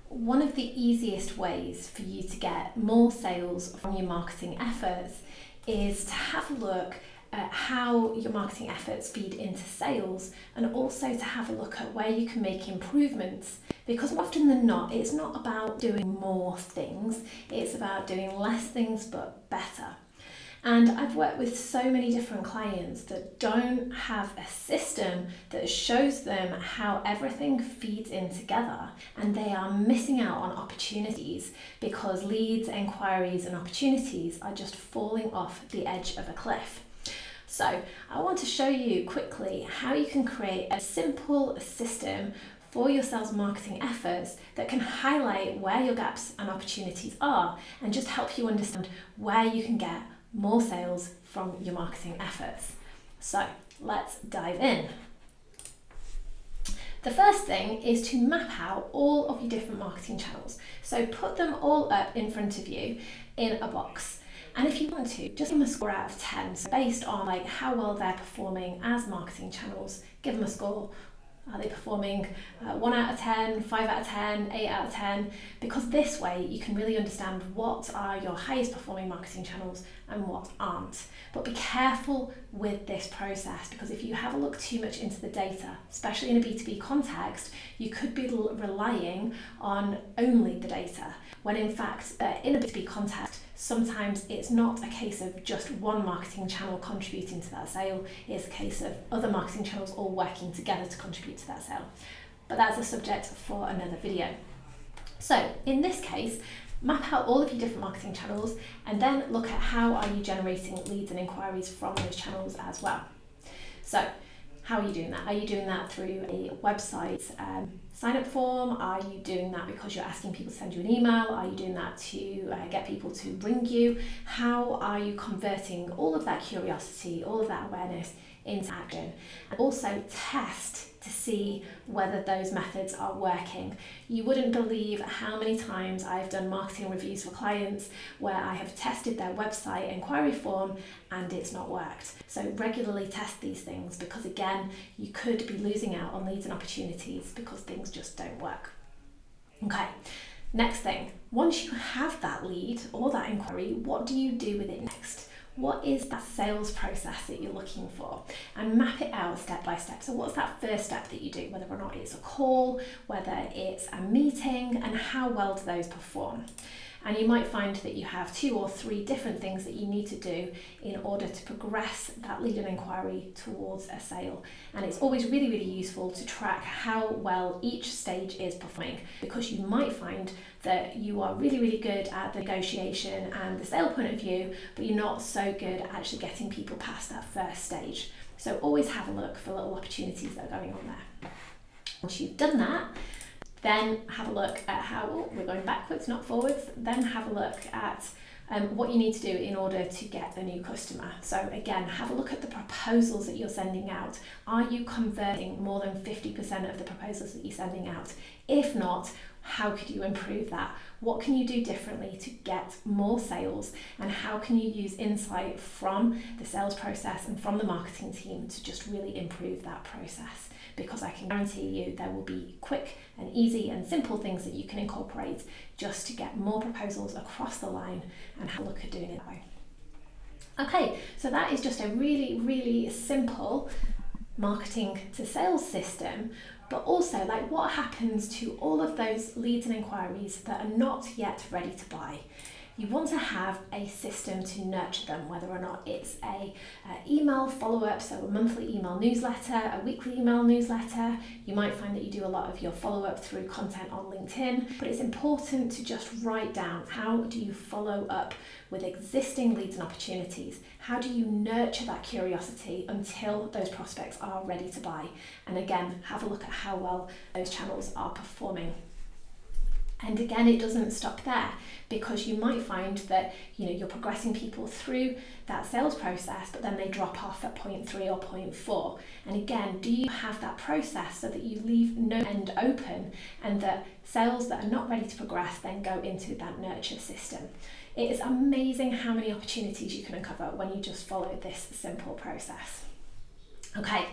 one of the easiest ways for you to get more sales from your marketing efforts is to have a look at how your marketing efforts feed into sales, and also to have a look at where you can make improvements, because more often than not it's not about doing more things, it's about doing less things but better. And I've worked with so many different clients that don't have a system that shows them how everything feeds in together, and they are missing out on opportunities because leads, inquiries and opportunities are just falling off the edge of a cliff. So I want to show you quickly how you can create a simple system for your sales marketing efforts that can highlight where your gaps and opportunities are, and just help you understand where you can get more sales from your marketing efforts. So let's dive in. The first thing is to map out all of your different marketing channels. So put them all up in front of you in a box. And if you want to, just give them a score out of 10. So based on how well they're performing as marketing channels, give them a score. Are they performing 1 out of 10, 5 out of 10, 8 out of 10? Because this way you can really understand what are your highest performing marketing channels and what aren't. But be careful with this process, because if you have a look too much into the data, especially in a B2B context, you could be relying on only the data, when in fact in a B2B context, sometimes it's not a case of just one marketing channel contributing to that sale, it's a case of other marketing channels all working together to contribute to that sale. But that's a subject for another video. So in this case, map out all of your different marketing channels and then look at how are you generating leads and inquiries from those channels as well. So how are you doing that? Are you doing that through a website sign-up form? Are you doing that because you're asking people to send you an email? Are you doing that to get people to ring you? How are you converting all of that curiosity, all of that awareness into action? And also test to see whether those methods are working. You wouldn't believe how many times I've done marketing reviews for clients where I have tested their website inquiry form and it's not worked. So regularly test these things, because again, you could be losing out on leads and opportunities because things just don't work. Okay, next thing, once you have that lead or that inquiry, what do you do with it next? What is that sales process that you're looking for? And map it out step by step. So what's that first step that you do, whether or not it's a call, whether it's a meeting, and how well do those perform? And you might find that you have 2 or 3 different things that you need to do in order to progress that lead and inquiry towards a sale. And it's always really, really useful to track how well each stage is performing, because you might find that you are really, really good at the negotiation and the sale point of view, but you're not so good at actually getting people past that first stage. So always have a look for little opportunities that are going on there. Once you've done that, then have a look at how, we're going backwards, not forwards, then have a look at what you need to do in order to get a new customer. So again, have a look at the proposals that you're sending out. Are you converting more than 50% of the proposals that you're sending out? If not, how could you improve that? What can you do differently to get more sales? And how can you use insight from the sales process and from the marketing team to just really improve that process? Because I can guarantee you there will be quick and easy and simple things that you can incorporate just to get more proposals across the line, and have a look at doing it that way. Okay, so that is just a really, really simple marketing to sales system. But also, what happens to all of those leads and inquiries that are not yet ready to buy? You want to have a system to nurture them, whether or not it's a email follow-up, so a monthly email newsletter, a weekly email newsletter. You might find that you do a lot of your follow-up through content on LinkedIn, but it's important to just write down, how do you follow up with existing leads and opportunities? How do you nurture that curiosity until those prospects are ready to buy? And again, have a look at how well those channels are performing. And again, it doesn't stop there, because you might find that you're progressing people through that sales process, but then they drop off at point 3 or point 4. And again, do you have that process so that you leave no end open, and that sales that are not ready to progress then go into that nurture system? It is amazing how many opportunities you can uncover when you just follow this simple process. Okay.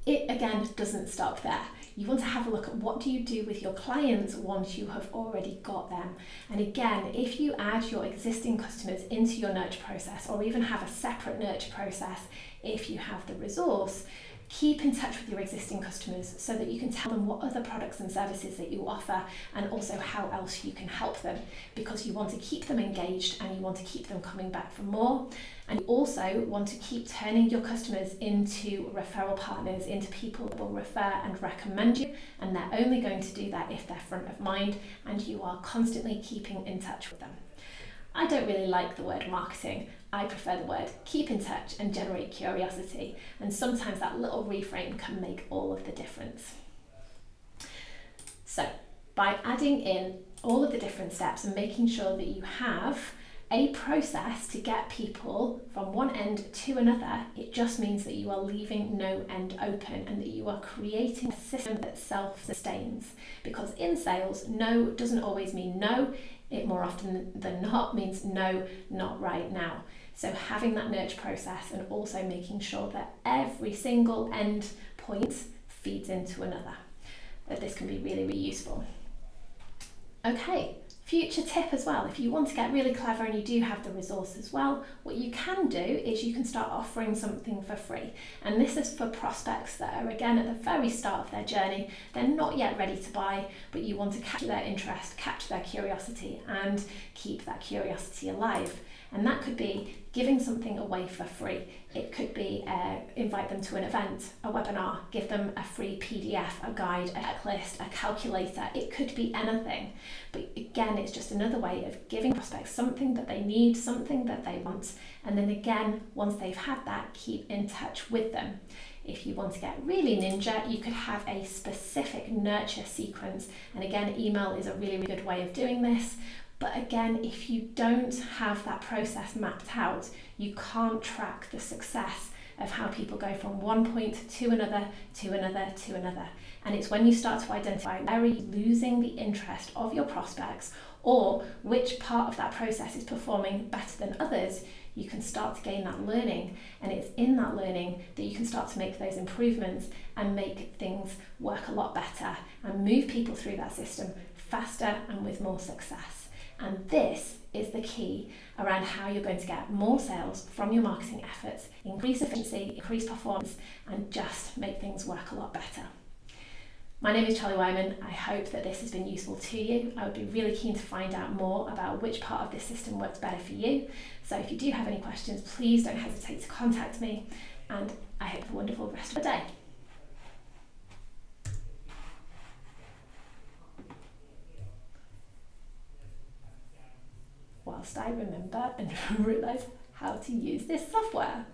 It again doesn't stop there. you want to have a look at what do you do with your clients once you have already got them. And again, if you add your existing customers into your nurture process, or even have a separate nurture process if you have the resource, keep in touch with your existing customers so that you can tell them what other products and services that you offer, and also how else you can help them, because you want to keep them engaged and you want to keep them coming back for more. And you also want to keep turning your customers into referral partners, into people that will refer and recommend you, and they're only going to do that if they're front of mind and you are constantly keeping in touch with them. I don't really like the word marketing. I prefer the word keep in touch and generate curiosity. And sometimes that little reframe can make all of the difference. So by adding in all of the different steps and making sure that you have a process to get people from one end to another, it just means that you are leaving no end open and that you are creating a system that self-sustains. Because in sales, no doesn't always mean no. It more often than not means no, not right now. So having that nurture process and also making sure that every single end point feeds into another. That this can be really, really useful. Okay, future tip as well. If you want to get really clever and you do have the resource as well, what you can do is you can start offering something for free. And this is for prospects that are, again, at the very start of their journey. They're not yet ready to buy, but you want to capture their interest, capture their curiosity, and keep that curiosity alive. And that could be giving something away for free. It could be invite them to an event, a webinar, give them a free PDF, a guide, a checklist, a calculator. It could be anything. But again, it's just another way of giving prospects something that they need, something that they want. And then again, once they've had that, keep in touch with them. If you want to get really ninja, you could have a specific nurture sequence. And again, email is a really, really good way of doing this. But again, if you don't have that process mapped out, you can't track the success of how people go from one point to another, to another, to another. And it's when you start to identify where are you losing the interest of your prospects, or which part of that process is performing better than others, you can start to gain that learning. And it's in that learning that you can start to make those improvements and make things work a lot better and move people through that system faster and with more success. And this is the key around how you're going to get more sales from your marketing efforts, increase efficiency, increase performance, and just make things work a lot better. My name is Charlie Wyman. I hope that this has been useful to you. I would be really keen to find out more about which part of this system works better for you. So if you do have any questions, please don't hesitate to contact me, and I hope a wonderful rest of the day. Whilst I remember and realise how to use this software.